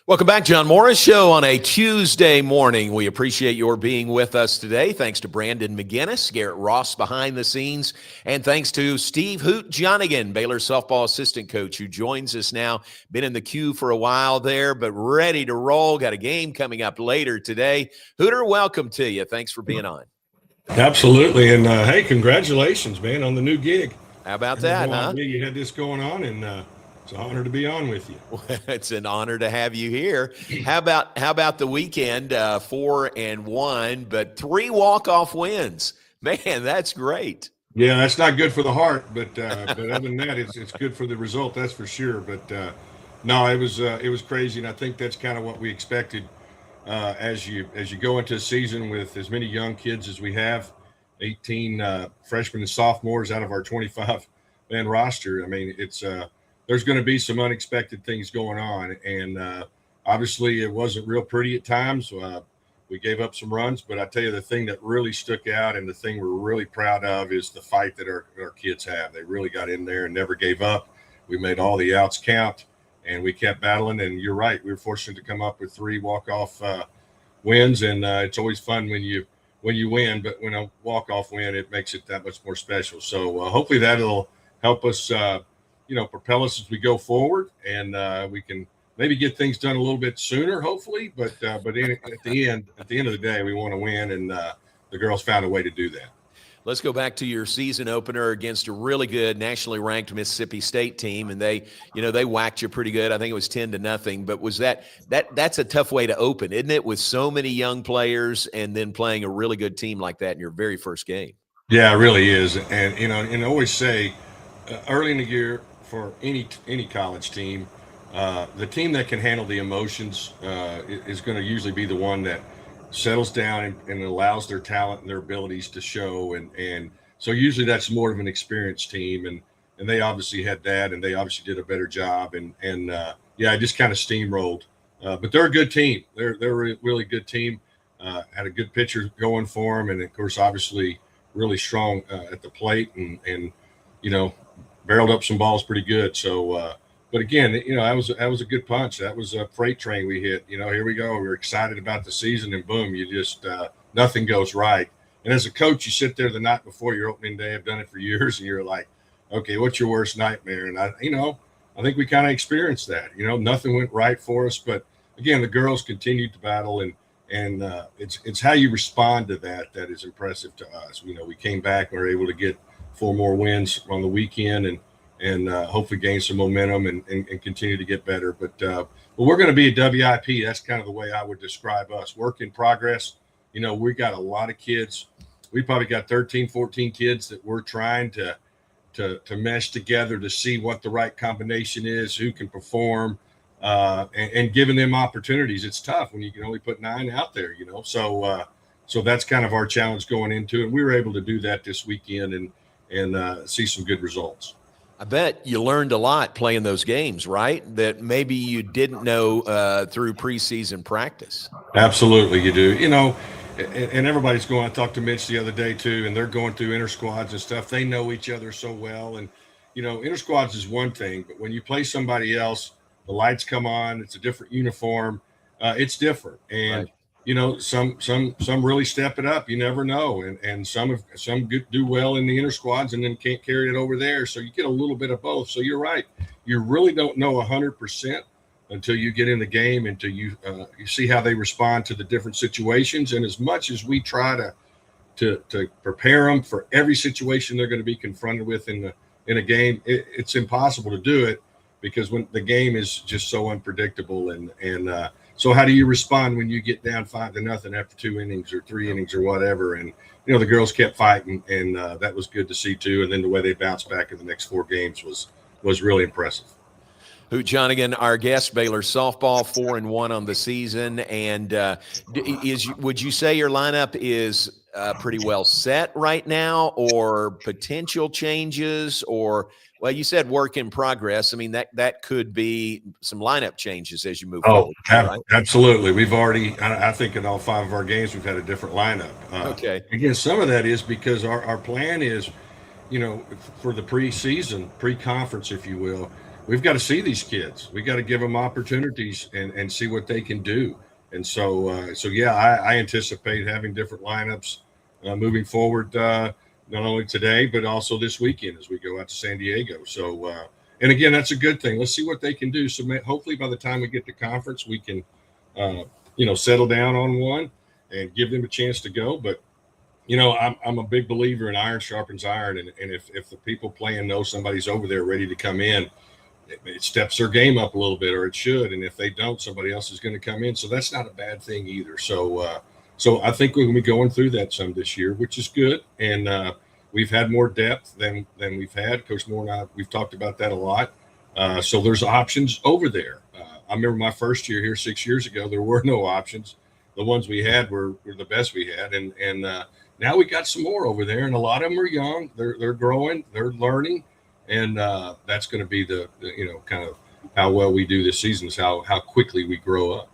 Welcome back, John Morris Show on a Tuesday morning. We appreciate your being with us today. Thanks to Brandon McGinnis, Garrett Ross behind the scenes, and thanks to Steve Hoot Jonigan, Baylor softball assistant coach, who joins us now. Been in the queue for a while there, but ready to roll. Got a game coming up later today. Hooter, welcome to you. Thanks for being on. Absolutely, and hey, congratulations, man, on the new gig. How about that, huh? You had this going on, and it's an honor to be on with you. It's an honor to have you here. How about the weekend? 4-1, but 3 walk-off wins. Man, that's great. Yeah, that's not good for the heart, but other than that, it's good for the result. That's for sure. But no, it was crazy, and I think that's kind of what we expected as you go into a season with as many young kids as we have, 18 freshmen and sophomores out of our 25-man roster. I mean, it's there's going to be some unexpected things going on. And obviously it wasn't real pretty at times. We gave up some runs, but I tell you, the thing that really stuck out and the thing we're really proud of is the fight that our kids have. They really got in there and never gave up. We made all the outs count and we kept battling. And you're right, we were fortunate to come up with 3 walk-off wins. And it's always fun when you win, but when a walk-off win, it makes it that much more special. So hopefully that'll help us propel us as we go forward, and we can maybe get things done a little bit sooner, hopefully. But at the end of the day, we want to win, and the girls found a way to do that. Let's go back to your season opener against a really good nationally ranked Mississippi State team, and they whacked you pretty good. I think it was 10-0. But was that's a tough way to open, isn't it? With so many young players, and then playing a really good team like that in your very first game. Yeah, it really is. And and I always say early in the year for any college team, the team that can handle the emotions is going to usually be the one that settles down and allows their talent and their abilities to show. And so usually that's more of an experienced team. And they obviously had that, and they obviously did a better job. And I just kind of steamrolled. But they're a good team. They're a really good team. Had a good pitcher going for them. And, of course, obviously really strong at the plate and barreled up some balls pretty good. So, but again, that was a good punch. That was a freight train we hit. Here we go. We're excited about the season, and boom, you just nothing goes right. And as a coach, you sit there the night before your opening day. I've done it for years, and you're like, okay, what's your worst nightmare? And I think we kind of experienced that. Nothing went right for us, but again, the girls continued to battle, and it's how you respond to that is impressive to us. We came back and were able to get 4 more wins on the weekend, and hopefully gain some momentum and continue to get better. But we're going to be a WIP. That's kind of the way I would describe us. Work in progress. We got a lot of kids. We probably got 13, 14 kids that we're trying to mesh together to see what the right combination is, who can perform, and giving them opportunities. It's tough when you can only put 9 out there, So that's kind of our challenge going into it. We were able to do that this weekend and see some good results. I bet you learned a lot playing those games, right? That maybe you didn't know through preseason practice. Absolutely, you do. And everybody's going. I talked to Mitch the other day too, and they're going through inter squads and stuff. They know each other so well, and inter squads is one thing, but when you play somebody else, the lights come on. It's a different uniform. It's different, and right. Some really step it up. You never know, and some do well in the inter squads and then can't carry it over there. So you get a little bit of both. So you're right. You really don't know 100% until you get in the game, until you see how they respond to the different situations. And as much as we try to prepare them for every situation they're going to be confronted with in a game, it's impossible to do it because when the game is just so unpredictable and so how do you respond when you get down 5-0 after 2 innings or 3 innings or whatever? And, the girls kept fighting, and that was good to see too. And then the way they bounced back in the next 4 games was really impressive. Hoot Johnigan, our guest, Baylor softball, 4-1 on the season. And would you say your lineup is pretty well set right now, or potential changes, or – well, you said work in progress. I mean, that could be some lineup changes as you move forward. Right? Absolutely. We've already, I think in all 5 of our games, we've had a different lineup. Okay. Again, some of that is because our plan is, for the preseason, pre-conference, if you will, we've got to see these kids. We got to give them opportunities and see what they can do. And so I anticipate having different lineups moving forward, not only today, but also this weekend as we go out to San Diego. So, and again, that's a good thing. Let's see what they can do. So hopefully by the time we get to conference, we can, settle down on one and give them a chance to go. But, I'm a big believer in iron sharpens iron. And if the people playing know somebody's over there ready to come in, it steps their game up a little bit, or it should. And if they don't, somebody else is going to come in. So that's not a bad thing either. So I think we're going to be going through that some this year, which is good. And we've had more depth than we've had. Coach Moore and I, we've talked about that a lot. So there's options over there. I remember my first year here 6 years ago, there were no options. The ones we had were the best we had. And now we got some more over there, and a lot of them are young. They're growing. They're learning. And that's going to be the kind of how well we do this season is how quickly we grow up.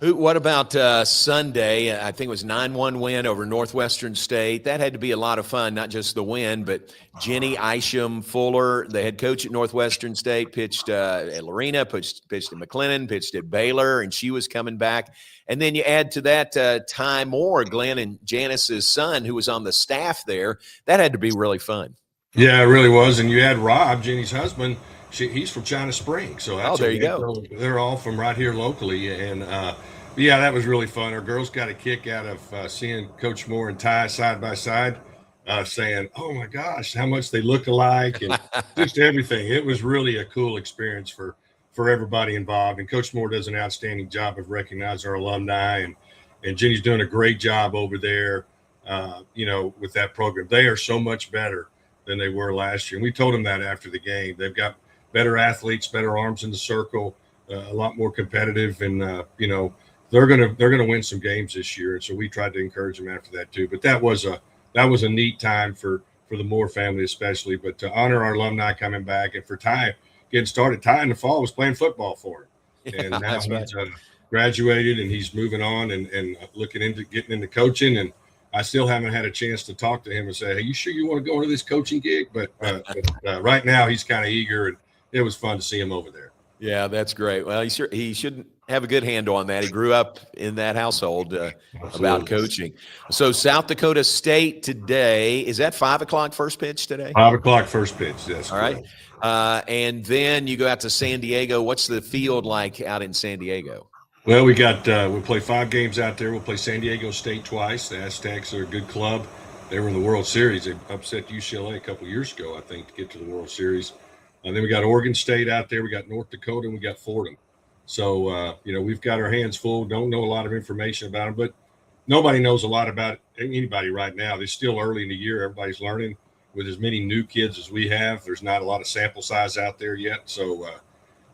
What about Sunday? I think it was 9-1 win over Northwestern State. That had to be a lot of fun, not just the win, but Jenny Isham Fuller, the head coach at Northwestern State, pitched at Lorena, pitched at McLennan, pitched at Baylor, and she was coming back. And then you add to that Ty Moore, Glenn and Janice's son, who was on the staff there. That had to be really fun. Yeah, it really was. And you had Rob, Jenny's husband, he's from China Springs. So Oh, there you go. They're all from right here locally. And yeah, that was really fun. Our girls got a kick out of seeing Coach Moore and Ty side by side, saying, "Oh my gosh, how much they look alike," and just everything. It was really a cool experience for everybody involved. And Coach Moore does an outstanding job of recognizing our alumni, and Jenny's doing a great job over there, with that program. They are so much better than they were last year. And we told them that after the game. They've got better athletes, better arms in the circle, a lot more competitive, and they're gonna win some games this year. And so we tried to encourage them after that too. But that was a neat time for the Moore family especially. But to honor our alumni coming back, and for Ty getting started. Ty in the fall was playing football for him, and now he's graduated and he's moving on and looking into getting into coaching. And I still haven't had a chance to talk to him and say, "Hey, you sure you want to go into this coaching gig?" But right now he's kind of eager, and it was fun to see him over there. Yeah, that's great. Well, he should have a good handle on that. He grew up in that household about coaching. So South Dakota State today, is that 5 o'clock first pitch today? 5 o'clock first pitch, yes. All right. And then you go out to San Diego. What's the field like out in San Diego? Well, we play 5 games out there. We'll play San Diego State twice. The Aztecs are a good club. They were in the World Series. They upset UCLA a couple of years ago, I think, to get to the World Series. And then we got Oregon State out there. We got North Dakota, and we got Fordham. So, we've got our hands full. Don't know a lot of information about them, but nobody knows a lot about anybody right now. They're still early in the year. Everybody's learning. With as many new kids as we have, there's not a lot of sample size out there yet. So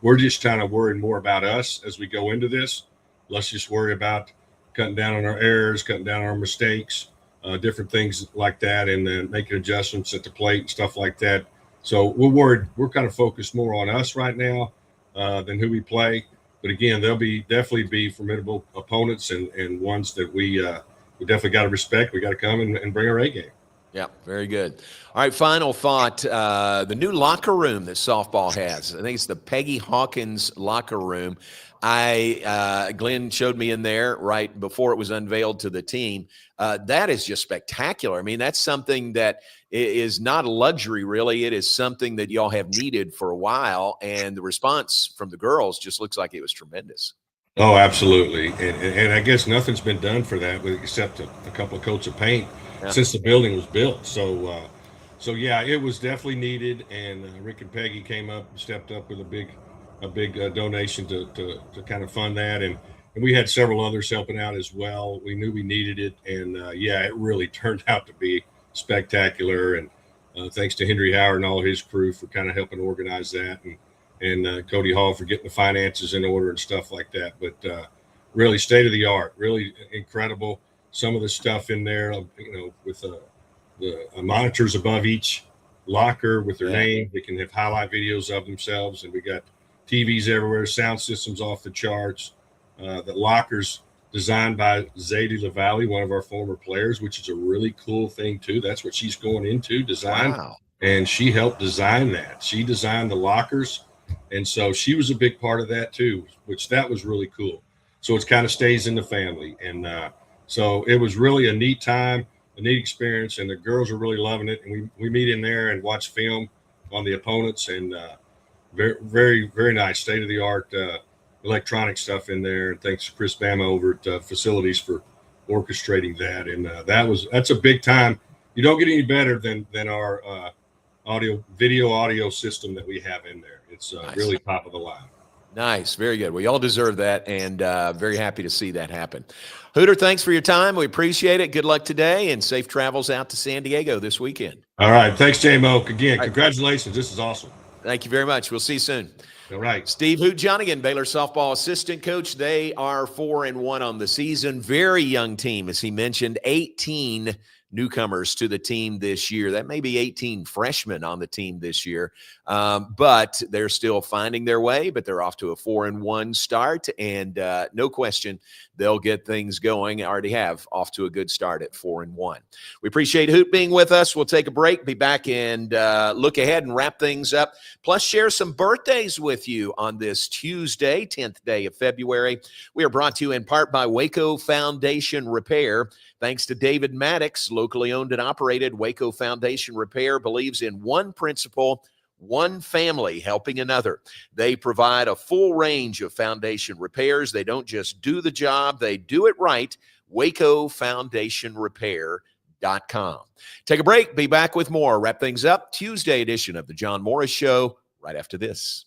we're just kind of worrying more about us as we go into this. Let's just worry about cutting down on our errors, cutting down on our mistakes, different things like that, and then making adjustments at the plate and stuff like that. So we're worried. We're kind of focused more on us right now than who we play. But again, they'll definitely be formidable opponents and ones that we definitely got to respect. We got to come and bring our A game. Yeah, very good. All right, final thought. The new locker room that softball has. I think it's the Peggy Hawkins locker room. Glenn showed me in there right before it was unveiled to the team. That is just spectacular. I mean, that's something that is not a luxury, really. It is something that y'all have needed for a while, and the response from the girls just looks like it was tremendous. Oh, absolutely. And I guess nothing's been done for that except a couple of coats of paint since the building was built. So yeah, it was definitely needed. And Rick and Peggy stepped up with a big donation to kind of fund that. And we had several others helping out as well. We knew we needed it. And yeah, it really turned out to be spectacular. And thanks to Henry Howard and all of his crew for kind of helping organize that. And Cody Hall for getting the finances in order and stuff like that. But really state of the art, really incredible. Some of the stuff in there, with the monitors above each locker with their name. They can have highlight videos of themselves. And we got TVs everywhere, sound systems off the charts. The lockers designed by Zadie LaValle, one of our former players, which is a really cool thing too. That's what she's going into, design. Wow. And she helped design that. She designed the lockers. And so she was a big part of that too, which that was really cool. So it kind of stays in the family. And so it was really a neat time, a neat experience, and the girls are really loving it. And we meet in there and watch film on the opponents, and very, very, very nice state-of-the-art electronic stuff in there. And thanks to Chris Bama over at Facilities for orchestrating that. And that's a big time. You don't get any better than our audio system that we have in there. It's nice. Really top of the line. Nice. Very good. We all deserve that, and very happy to see that happen. Hooter, thanks for your time. We appreciate it. Good luck today, and safe travels out to San Diego this weekend. All right. Thanks, J-Mo. Again, congratulations. This is awesome. Thank you very much. We'll see you soon. All right. Steve Hoot-Johnigan, Baylor softball assistant coach. They are 4-1 on the season. Very young team, as he mentioned, 18 newcomers to the team this year. That may be 18 freshmen on the team this year, but they're still finding their way, but they're off to a 4-1 start, and no question they'll get things going. Already have off to a good start at 4-1. We appreciate Hoot being with us. We'll take a break, be back, and look ahead and wrap things up, plus share some birthdays with you on this Tuesday, 10th day of February. We are brought to you in part by Waco Foundation Repair. Thanks to David Maddox, locally owned and operated. Waco Foundation Repair believes in one principle: one family helping another. They provide a full range of foundation repairs. They don't just do the job, they do it right. WacoFoundationRepair.com. Take a break. Be back with more. Wrap things up. Tuesday edition of the John Morris Show right after this.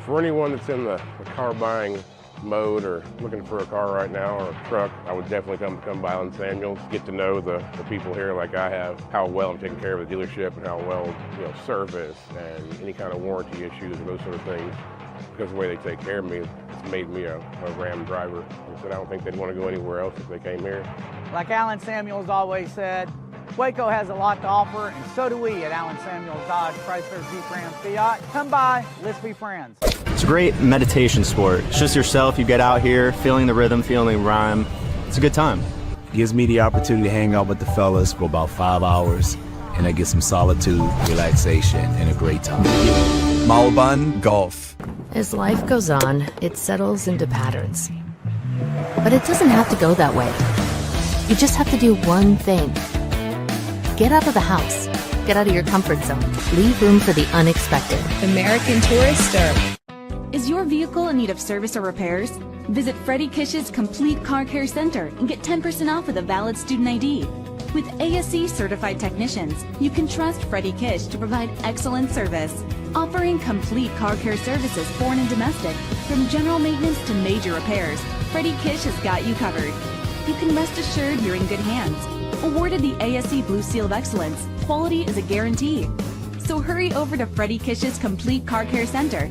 For anyone that's in the car buying mode or looking for a car right now or a truck, I would definitely come by Allen Samuels, get to know the people here like I have, how well I'm taking care of the dealership and how well, service and any kind of warranty issues and those sort of things. Because of the way they take care of me, it's made me a Ram driver. I said I don't think they'd want to go anywhere else if they came here. Like Allen Samuels always said, Waco has a lot to offer, and so do we at Allen Samuels Dodge, Chrysler, Jeep, Ram, Fiat. Come by, let's be friends. It's a great meditation sport. It's just yourself. You get out here, feeling the rhythm, feeling the rhyme. It's a good time. It gives me the opportunity to hang out with the fellas for about 5 hours, and I get some solitude, relaxation, and a great time. Malban Golf. As life goes on, it settles into patterns. But it doesn't have to go that way. You just have to do one thing. Get out of the house. Get out of your comfort zone. Leave room for the unexpected. American Tourister. Is your vehicle in need of service or repairs? Visit Freddie Kish's Complete Car Care Center and get 10% off with a valid student ID. With ASE certified technicians, you can trust Freddie Kish to provide excellent service. Offering complete car care services, foreign and domestic, from general maintenance to major repairs, Freddie Kish has got you covered. You can rest assured you're in good hands. Awarded the ASE Blue Seal of Excellence, quality is a guarantee. So hurry over to Freddie Kish's Complete Car Care Center.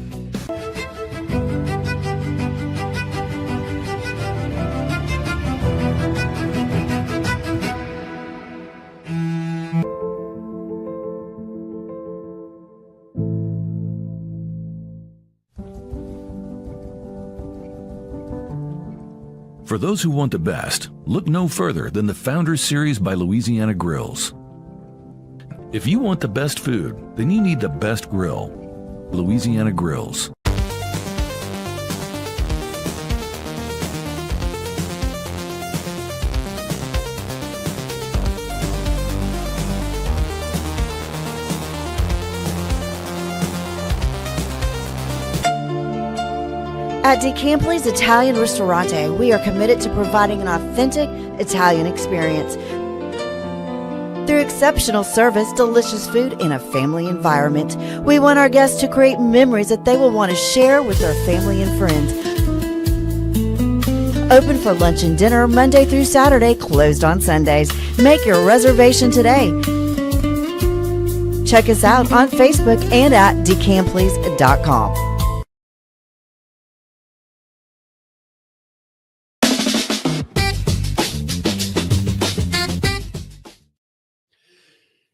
For those who want the best, look no further than the Founders Series by Louisiana Grills. If you want the best food, then you need the best grill. Louisiana Grills. At DeCampley's Italian Ristorante, we are committed to providing an authentic Italian experience. Through exceptional service, delicious food, and a family environment, we want our guests to create memories that they will want to share with their family and friends. Open for lunch and dinner Monday through Saturday, closed on Sundays. Make your reservation today. Check us out on Facebook and at decampleys.com.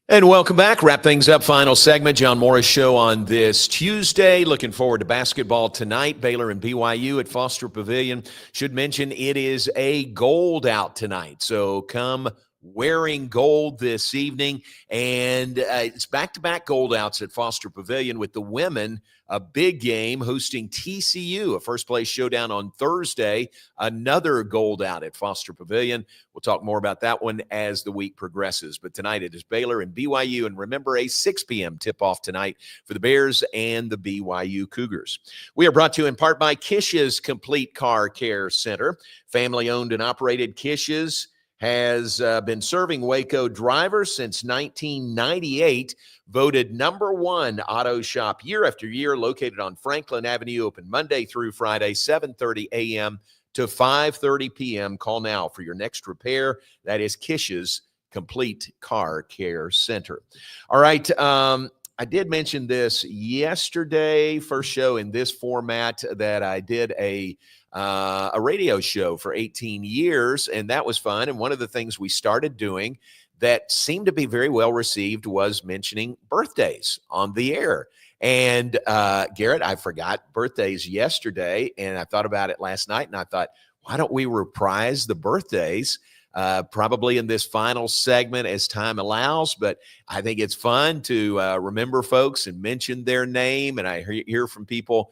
And welcome back. Wrap things up. Final segment. John Morris Show on this Tuesday. Looking forward to basketball tonight. Baylor and BYU at Foster Pavilion. Should mention it is a gold out tonight. So come wearing gold this evening. And it's back-to-back gold outs at Foster Pavilion with the women. A big game hosting TCU, a first-place showdown on Thursday. Another gold out at Foster Pavilion. We'll talk more about that one as the week progresses. But tonight it is Baylor and BYU. And remember, a 6 p.m. tip-off tonight for the Bears and the BYU Cougars. We are brought to you in part by Kish's Complete Car Care Center. Family-owned and operated. Kish's has been serving Waco drivers since 1998. Voted #1 auto shop year after year, located on Franklin Avenue, open Monday through Friday, 7:30 a.m. to 5:30 p.m. Call now for your next repair. That is Kish's Complete Car Care Center. All right, I did mention this yesterday, first show in this format, that I did a radio show for 18 years, and that was fun. And one of the things we started doing that seemed to be very well received was mentioning birthdays on the air. And Garrett, I forgot birthdays yesterday, and I thought about it last night, and I thought, why don't we reprise the birthdays probably in this final segment as time allows? But I think it's fun to remember folks and mention their name. And I heard from people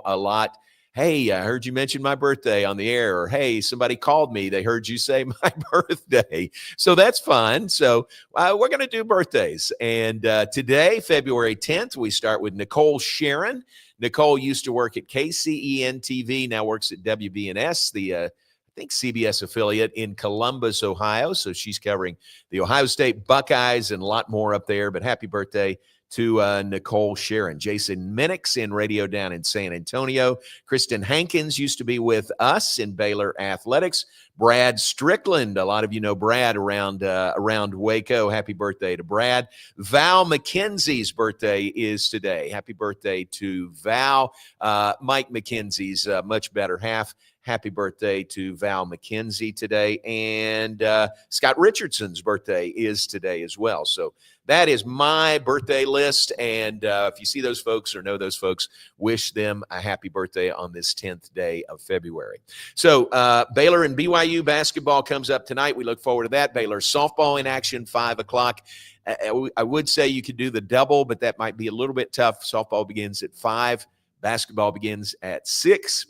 a lot hey, I heard you mention my birthday on the air, or hey, somebody called me. They heard you say my birthday. So that's fun. So we're going to do birthdays. And today, February 10th, we start with Nicole Sharon. Nicole used to work at KCEN TV, now works at WBNS, the I think CBS affiliate in Columbus, Ohio. So she's covering the Ohio State Buckeyes and a lot more up there. But happy birthday to Nicole Sharon. Jason Minix in radio down in San Antonio. Kristen Hankins used to be with us in Baylor Athletics. Brad Strickland, a lot of you know Brad around Waco. Happy birthday to Brad. Val McKenzie's birthday is today. Happy birthday to Val. Mike McKenzie's much better half. Happy birthday to Val McKenzie today. And Scott Richardson's birthday is today as well. So that is my birthday list. And if you see those folks or know those folks, wish them a happy birthday on this 10th day of February. So Baylor and BYU basketball comes up tonight. We look forward to that. Baylor softball in action, 5 o'clock. I would say you could do the double, but that might be a little bit tough. Softball begins at 5. Basketball begins at 6.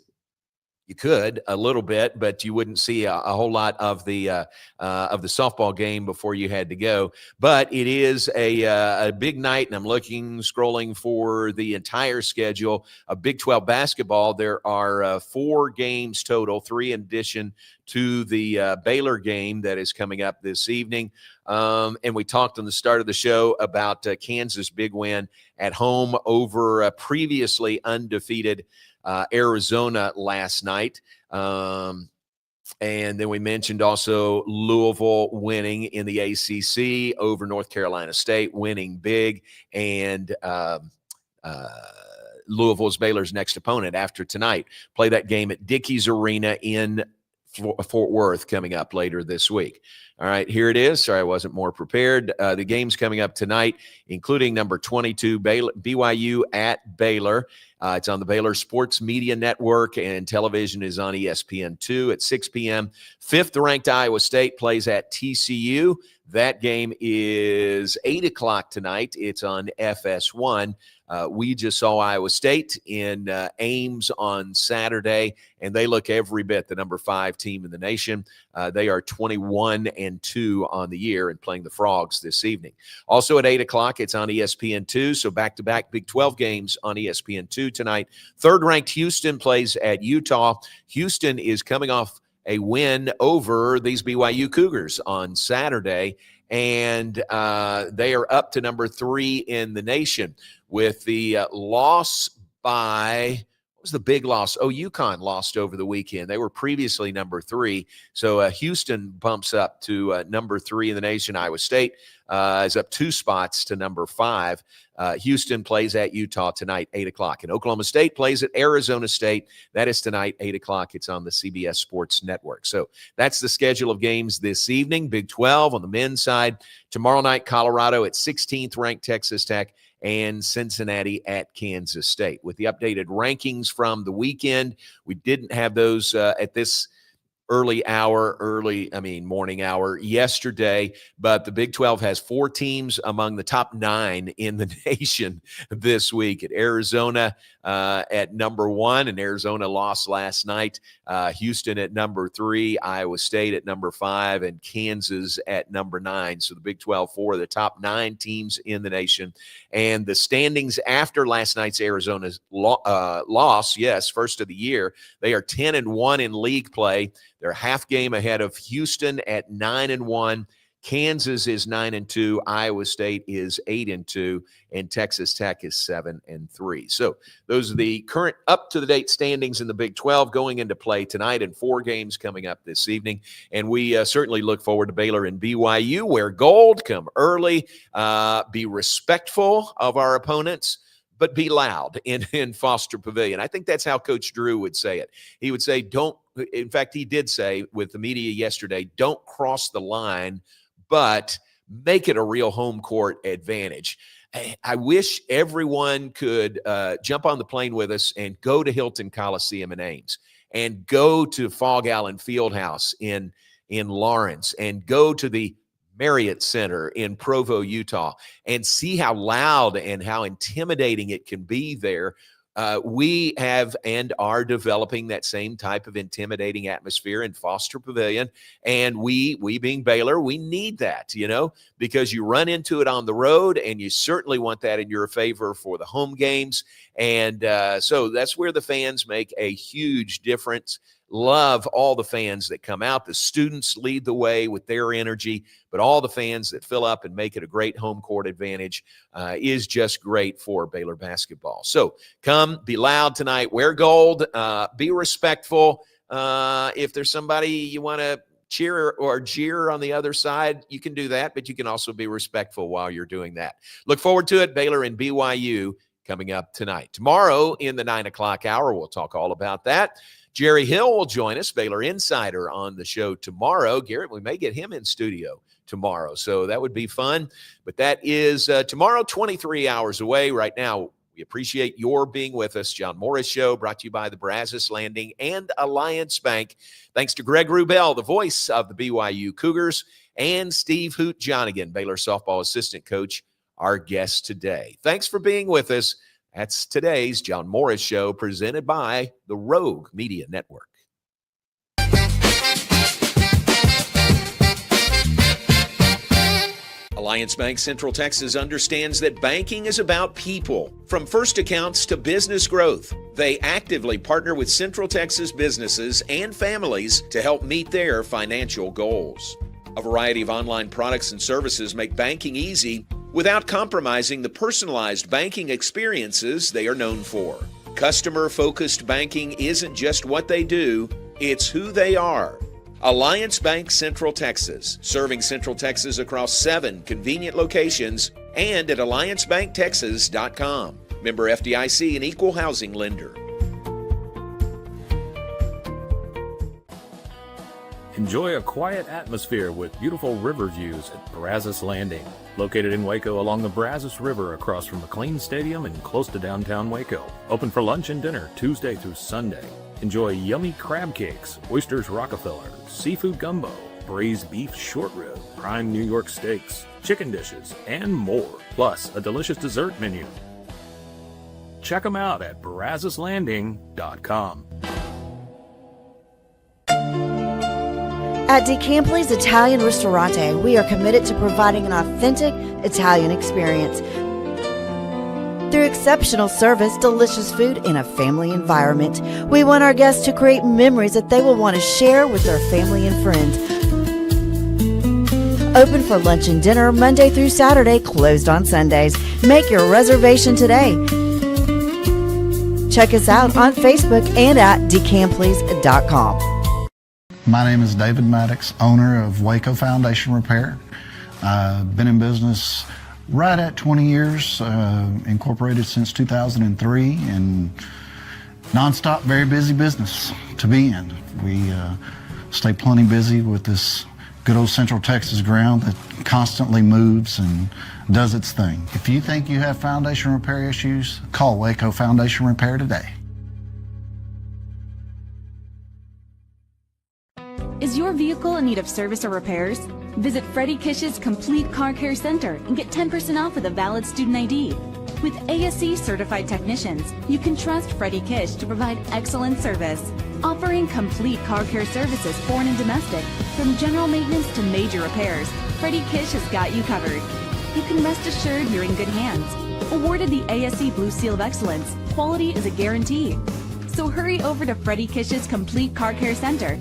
You could a little bit, but you wouldn't see a whole lot of the softball game before you had to go. But it is a big night, and I'm scrolling for the entire schedule of Big 12 basketball. There are 4 games total, 3 in addition to the Baylor game that is coming up this evening. And we talked on the start of the show about Kansas' big win at home over previously undefeated Arizona last night. And then we mentioned also Louisville winning in the ACC over North Carolina State, winning big. And Louisville's Baylor's next opponent after tonight. Play that game at Dickies Arena in Fort Worth coming up later this week. All right, here it is. Sorry, I wasn't more prepared. The games coming up tonight, including number 22, BYU at Baylor. It's on the Baylor Sports Media Network, and television is on ESPN2 at 6 p.m. 5th-ranked Iowa State plays at TCU. That game is 8 o'clock tonight. It's on FS1. We just saw Iowa State in Ames on Saturday, and they look every bit the number 5 team in the nation. They are 21-2 on the year and playing the Frogs this evening. Also at 8 o'clock, it's on ESPN2, so back-to-back Big 12 games on ESPN2 tonight. 3rd-ranked Houston plays at Utah. Houston is coming off a win over these BYU Cougars on Saturday, and they are up to number 3 in the nation with the loss by – what was the big loss? Oh, UConn lost over the weekend. They were previously number 3. So Houston bumps up to number 3 in the nation. Iowa State is up 2 spots to number 5. Houston plays at Utah tonight, 8 o'clock. And Oklahoma State plays at Arizona State. That is tonight, 8 o'clock. It's on the CBS Sports Network. So that's the schedule of games this evening. Big 12 on the men's side. Tomorrow night, Colorado at 16th-ranked Texas Tech, and Cincinnati at Kansas State. With the updated rankings from the weekend, we didn't have those at this morning hour yesterday, but the Big 12 has 4 teams among the top 9 in the nation this week. At Arizona at number 1, and Arizona lost last night. Houston at number 3, Iowa State at number 5, and Kansas at number 9. So the Big 12, 4 of the top 9 teams in the nation. And the standings after last night's Arizona's loss, yes, first of the year, they are 10-1 in league play. They're half game ahead of Houston at 9-1. Kansas is 9-2. Iowa State is 8-2, and Texas Tech is 7-3. So those are the current up-to-the-date standings in the Big 12 going into play tonight, and 4 games coming up this evening. And we certainly look forward to Baylor and BYU. Wear gold, come early, be respectful of our opponents, but be loud in Foster Pavilion. I think that's how Coach Drew would say it. He would say, in fact, he did say with the media yesterday, don't cross the line, but make it a real home court advantage. I wish everyone could jump on the plane with us and go to Hilton Coliseum in Ames, and go to Fog Allen Fieldhouse in Lawrence, and go to the Marriott Center in Provo, Utah, and see how loud and how intimidating it can be there We have and are developing that same type of intimidating atmosphere in Foster Pavilion. And we being Baylor, we need that, because you run into it on the road, and you certainly want that in your favor for the home games. And so that's where the fans make a huge difference. Love all the fans that come out. The students lead the way with their energy, but all the fans that fill up and make it a great home court advantage is just great for Baylor basketball. So come, be loud tonight, wear gold, be respectful. If there's somebody you want to cheer or jeer on the other side, you can do that, but you can also be respectful while you're doing that. Look forward to it. Baylor and BYU coming up tonight. Tomorrow in the 9 o'clock hour, we'll talk all about that. Jerry Hill will join us, Baylor Insider, on the show tomorrow. Garrett, we may get him in studio tomorrow, so that would be fun. But that is tomorrow, 23 hours away. Right now, we appreciate your being with us. John Morris Show, brought to you by the Brazos Landing and Alliance Bank. Thanks to Greg Wrubell, the voice of the BYU Cougars, and Steve Hoot Johnigan, Baylor softball assistant coach, our guest today. Thanks for being with us. That's today's John Morris Show, presented by the Rogue Media Network. Alliance Bank Central Texas understands that banking is about people. From first accounts to business growth, they actively partner with Central Texas businesses and families to help meet their financial goals. A variety of online products and services make banking easy without compromising the personalized banking experiences they are known for. Customer-focused banking isn't just what they do, it's who they are. Alliance Bank Central Texas, serving Central Texas across 7 convenient locations and at alliancebanktexas.com. Member FDIC, an equal housing lender. Enjoy a quiet atmosphere with beautiful river views at Brazos Landing. Located in Waco along the Brazos River across from McLean Stadium and close to downtown Waco. Open for lunch and dinner Tuesday through Sunday. Enjoy yummy crab cakes, oysters Rockefeller, seafood gumbo, braised beef short rib, prime New York steaks, chicken dishes, and more. Plus a delicious dessert menu. Check them out at brazoslanding.com. At DeCampley's Italian Ristorante, we are committed to providing an authentic Italian experience. Through exceptional service, delicious food, and a family environment, we want our guests to create memories that they will want to share with their family and friends. Open for lunch and dinner Monday through Saturday, closed on Sundays. Make your reservation today. Check us out on Facebook and at decampleys.com. My name is David Maddox, owner of Waco Foundation Repair. I've been in business right at 20 years, incorporated since 2003, and nonstop, very busy business to be in. We stay plenty busy with this good old Central Texas ground that constantly moves and does its thing. If you think you have foundation repair issues, call Waco Foundation Repair today. Is your vehicle in need of service or repairs? Visit Freddie Kish's Complete Car Care Center and get 10% off with a valid student ID. With ASE certified technicians, you can trust Freddie Kish to provide excellent service. Offering complete car care services, foreign and domestic, from general maintenance to major repairs, Freddie Kish has got you covered. You can rest assured you're in good hands. Awarded the ASE Blue Seal of Excellence, quality is a guarantee. So hurry over to Freddie Kish's Complete Car Care Center